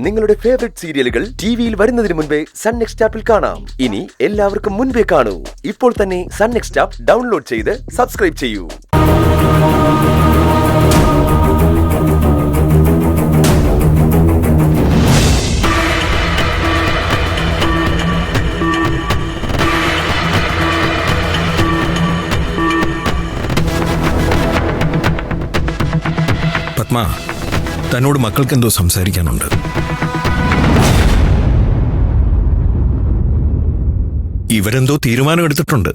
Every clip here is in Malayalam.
നിങ്ങളുടെ ഫേവറേറ്റ് സീരിയലുകൾ ടിവിയിൽ വരുന്നതിന് മുൻപേ സൺ നെക്സ്റ്റ് ആപ്പിൽ കാണാം. ഇനി എല്ലാവർക്കും മുൻപേ കാണൂ. ഇപ്പോൾ തന്നെ സൺ നെക്സ്റ്റ് ആപ്പ് ഡൗൺലോഡ് ചെയ്ത് സബ്സ്ക്രൈബ് ചെയ്യൂ. പത്മ, തന്നോട് മക്കൾക്ക് എന്തോ സംസാരിക്കാനുണ്ട്. ഇവരെന്തോ തീരുമാനം എടുത്തിട്ടുണ്ട്.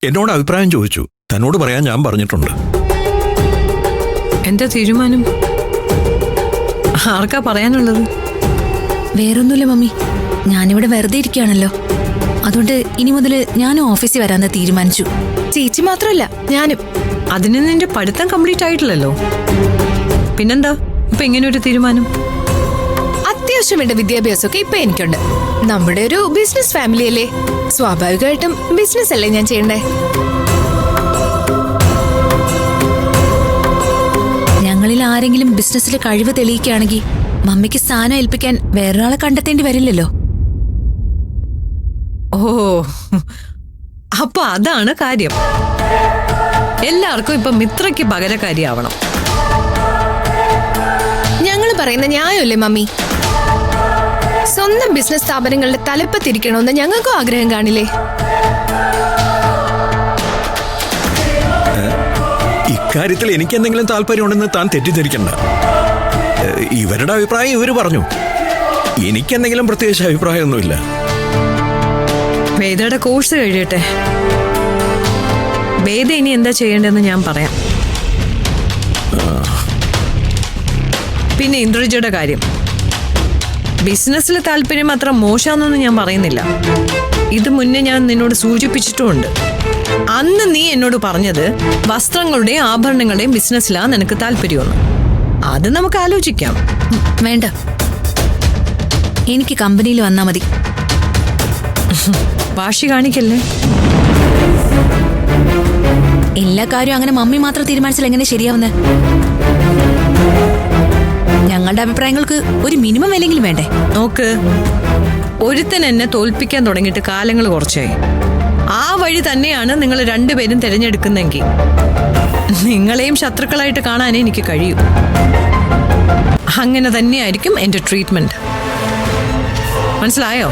എന്നോട് അഭിപ്രായം ചോദിച്ചു. തന്നോട് പറയാൻ ഞാൻ പറഞ്ഞിട്ടുണ്ട്. എന്താ തീരുമാനം? ആർക്കാ പറയാനുള്ളത്? വേറൊന്നുമില്ല മമ്മി, ഞാനിവിടെ വെറുതെ ഇരിക്കുകയാണല്ലോ. അതുകൊണ്ട് ഇനി മുതൽ ഞാനും ഓഫീസിൽ വരാന്ന് തീരുമാനിച്ചു. ചേച്ചി മാത്രമല്ല, ഞാനും. അതിന് നിന്റെ പഠിത്തം കംപ്ലീറ്റ് ആയിട്ടില്ലല്ലോ. പിന്നെന്താ ഇപ്പൊ ഇങ്ങനെ ഒരു തീരുമാനം? അത്യാവശ്യം വേണ്ട വിദ്യാഭ്യാസമൊക്കെ ഇപ്പൊ എനിക്കുണ്ട്. നമ്മുടെ ഒരു ബിസിനസ് ഫാമിലി അല്ലേ, സ്വാഭാവികമായിട്ടും ബിസിനസ് അല്ലേ ഞാൻ ചെയ്യണ്ടേ. ഞങ്ങളിൽ ആരെങ്കിലും ബിസിനസ്സിൽ കഴിവ് തെളിയിക്കുകയാണെങ്കിൽ മമ്മിക്ക് സ്ഥാനം ഏൽപ്പിക്കാൻ വേറൊരാളെ കണ്ടെത്തേണ്ടി വരില്ലല്ലോ. ഓ, അപ്പൊ അതാണ് കാര്യം. എല്ലാവർക്കും ഇപ്പൊ മിത്രയ്ക്ക് പകരക്കാരിയാവണം. ഞങ്ങൾ പറയുന്ന ന്യായമല്ലേ മമ്മി? സ്വന്തം ബിസിനസ് സ്ഥാപനങ്ങളുടെ തലപ്പത്തിരിക്കണമെന്ന് ഞങ്ങൾക്കും ആഗ്രഹം കാണില്ലേ? ഇക്കാര്യത്തിൽ എനിക്ക് എന്തെങ്കിലും താല്പര്യമുണ്ടെന്ന് താൻ തെറ്റിദ്ധരിക്കണ്ട. ഇവരുടെ അഭിപ്രായം ഇവര് പറഞ്ഞു. എനിക്കെന്തെങ്കിലും പ്രത്യേകിച്ച് അഭിപ്രായമൊന്നുമില്ല. വേദയുടെ കോഴ്സ് കഴിയട്ടെ. വേദ ഇനി എന്താ ചെയ്യേണ്ടതെന്ന് ഞാൻ പറയാം. പിന്നെ ഇന്ദ്രജിയുടെ കാര്യം, ബിസിനസ്സിൽ താല്പര്യം അത്ര മോശമാണെന്നൊന്നും ഞാൻ പറയുന്നില്ല. ഇത് മുന്നേ ഞാൻ നിന്നോട് സൂചിപ്പിച്ചിട്ടുമുണ്ട്. അന്ന് നീ എന്നോട് പറഞ്ഞത് വസ്ത്രങ്ങളുടെയും ആഭരണങ്ങളുടെയും ബിസിനസ്സിലാ നിനക്ക് താല്പര്യമെന്ന്. അത് നമുക്ക് ആലോചിക്കാം. വേണ്ട, എനിക്ക് കമ്പനിയിൽ വന്നാ മതി. വാശി കാണിക്കല്ലേ. എല്ലാ കാര്യവും അങ്ങനെ മമ്മി മാത്രം തീരുമാനിച്ചാൽ എങ്ങനെ ശരിയാവുന്നത്? ഞങ്ങളുടെ അഭിപ്രായങ്ങൾക്ക് ഒരു മിനിമം വിലയെങ്കിലും വേണ്ടേ? നോക്ക്, ഒരുത്തൻ എന്നെ തോൽപ്പിക്കാൻ തുടങ്ങിയിട്ട് കാലങ്ങൾ കുറച്ചായി. ആ വഴി തന്നെയാണ് നിങ്ങൾ രണ്ടുപേരും തിരഞ്ഞെടുക്കുന്നെങ്കിൽ നിങ്ങളെയും ശത്രുക്കളായിട്ട് കാണാനേ എനിക്ക് കഴിയൂ. അങ്ങനെ തന്നെയായിരിക്കും എന്റെ ട്രീറ്റ്മെന്റ്. മനസ്സിലായോ?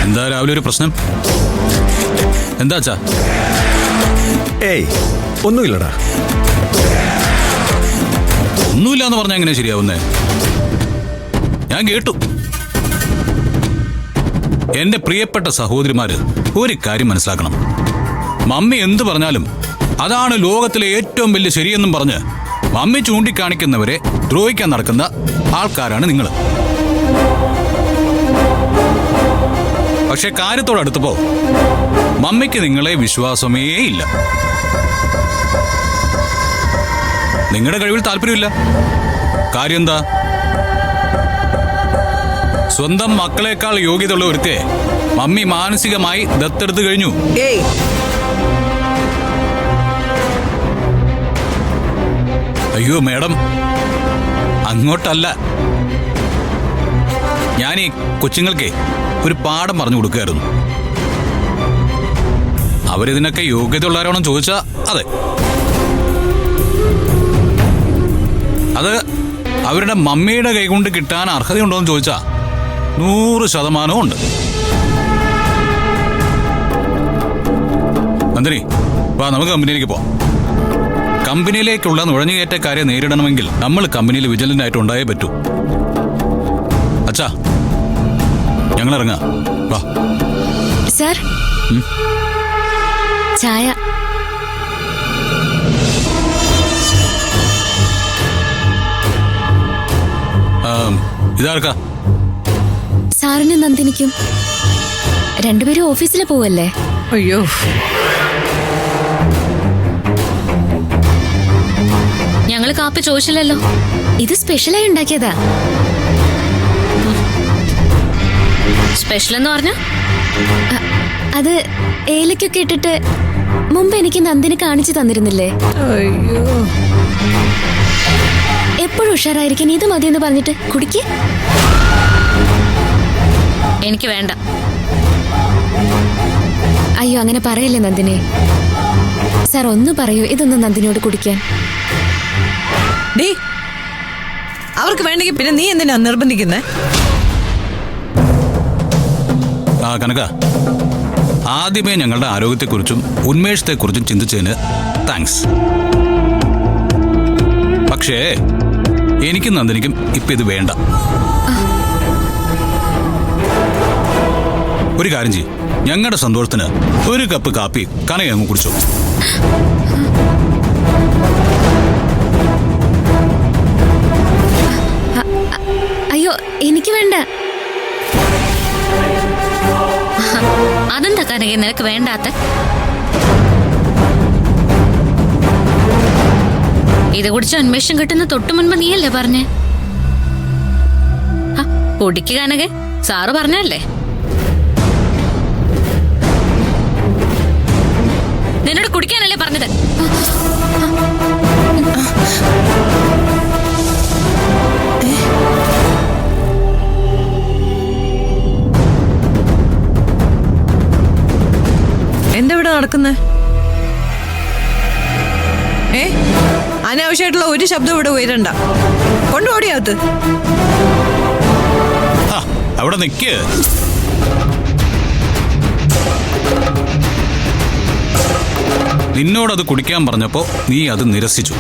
എന്താ രാവിലെ ഒരു പ്രശ്നം? എന്താ അച്ഛാ? ഏയ്, ഒന്നുമില്ലടാ. ഒന്നുമില്ലാന്ന് പറഞ്ഞാൽ എങ്ങനെ ശരിയാവുന്നേ? ഞാൻ കേട്ടു. എന്റെ പ്രിയപ്പെട്ട സഹോദരിമാര് ഒരു കാര്യം മനസ്സിലാക്കണം. മമ്മി എന്തു പറഞ്ഞാലും അതാണ് ലോകത്തിലെ ഏറ്റവും വലിയ ശരിയെന്നും പറഞ്ഞ് മമ്മി ചൂണ്ടിക്കാണിക്കുന്നവരെ ദ്രോഹിക്കാൻ നടക്കുന്ന ആൾക്കാരാണ് നിങ്ങൾ. പക്ഷെ കാര്യത്തോടടുത്തപ്പോ മമ്മിക്ക് നിങ്ങളെ വിശ്വാസമേ ഇല്ല. നിങ്ങളുടെ കഴിവിൽ താല്പര്യമില്ല. കാര്യം എന്താ? സ്വന്തം മക്കളെക്കാൾ യോഗ്യതയുള്ള ഒരുത്തെ മമ്മി മാനസികമായി ദത്തെടുത്തു കഴിഞ്ഞു. അയ്യോ മേഡം, അങ്ങോട്ടല്ല. ഞാൻ ഈ കൊച്ചുങ്ങൾക്ക് ഒരു പാഠം പറഞ്ഞു കൊടുക്കുകയായിരുന്നു. അവരിതിനൊക്കെ യോഗ്യതയുള്ളവരാണോ ചോദിച്ചാ അതെ. അത് അവരുടെ മമ്മിയുടെ കൈകൊണ്ട് കിട്ടാൻ അർഹതയുണ്ടോ എന്ന് ചോദിച്ചാ 100% ഉണ്ട്. നന്ദിനി, വാ, നമുക്ക് കമ്പനിയിലേക്ക് പോവാം. കമ്പനിയിലേക്കുള്ള നുഴഞ്ഞുകയറ്റക്കാരെ നേരിടണമെങ്കിൽ നമ്മൾ കമ്പനിയിൽ വിജിലന്റ് ആയിട്ട് ഉണ്ടായേ പറ്റൂ. അച്ഛാ, ഞങ്ങൾ ഇറങ്ങാം. വാ. സാർ, ചായ. ഇതാർക്കാ? സാറിന് നന്ദിനിക്കും. രണ്ടുപേരും ഓഫീസിൽ പോവല്ലേ? അയ്യോ, ഞങ്ങള് കാപ്പി ചോദിച്ചില്ലല്ലോ. ഇത് സ്പെഷ്യലായി ഉണ്ടാക്കിയതാ. സ്പെഷ്യൽ എന്ന് പറഞ്ഞ അത് ഏലക്കൊക്കെ ഇട്ടിട്ട് മുമ്പ് എനിക്ക് നന്ദിനി കാണിച്ചു തന്നിരുന്നില്ലേ? അയ്യോ, എപ്പോഴും ഉഷാറായിരിക്കാൻ ഇത് മതിയെന്ന് പറഞ്ഞിട്ട് കുടിക്ക്. എനിക്ക് വേണ്ട. അയ്യോ, അങ്ങനെ പറയല്ലേ നന്ദിനി. സാർ ഒന്ന് പറയൂ, ഇതൊന്ന് നന്ദിനിയോട് കുടിക്കാൻ. ഡേ, അവർക്ക് വേണ്ടെങ്കിൽ പിന്നെ നീ എന്തിനാ നിർബന്ധിക്കുന്നേ? ആ കനക, ആദ്യമേ ഞങ്ങളുടെ ആരോഗ്യത്തെക്കുറിച്ചും ഉന്മേഷത്തെക്കുറിച്ചും ചിന്തിച്ചതിന് താങ്ക്സ്. പക്ഷേ എനിക്കും നന്ദിനിക്കും ഇപ്പൊ ഇത് വേണ്ട. ഒരു കാര്യം ചെയ്യും, ഞങ്ങളുടെ സന്തോഷത്തിന് ഒരു കപ്പ് കാപ്പി കനക അങ്ങ് കുടിച്ചു. അയ്യോ, എനിക്ക് വേണ്ട. അതെന്താ കനക നിനക്ക് വേണ്ടാത്ത? ഇത് കുടിച്ച് ഉന്മേഷം കിട്ടുന്ന തൊട്ടു മുൻപ് നീയല്ലേ പറഞ്ഞേ? കുടിക്ക് കനക, സാറ് പറഞ്ഞല്ലേ. നിന്നോട് കുടിക്കാനല്ലേ പറഞ്ഞത്? എന്താ ഇവിടെ നടക്കുന്നേ? അനാവശ്യമായിട്ടുള്ള ഒരു ശബ്ദം ഇവിടെ ഉയരണ്ട. കൊണ്ടുപോടിയകത്ത്. അവിടെ നിക്ക്. നിന്നോടത് കുടിക്കാൻ പറഞ്ഞപ്പോ നീ അത് നിരസിച്ചു.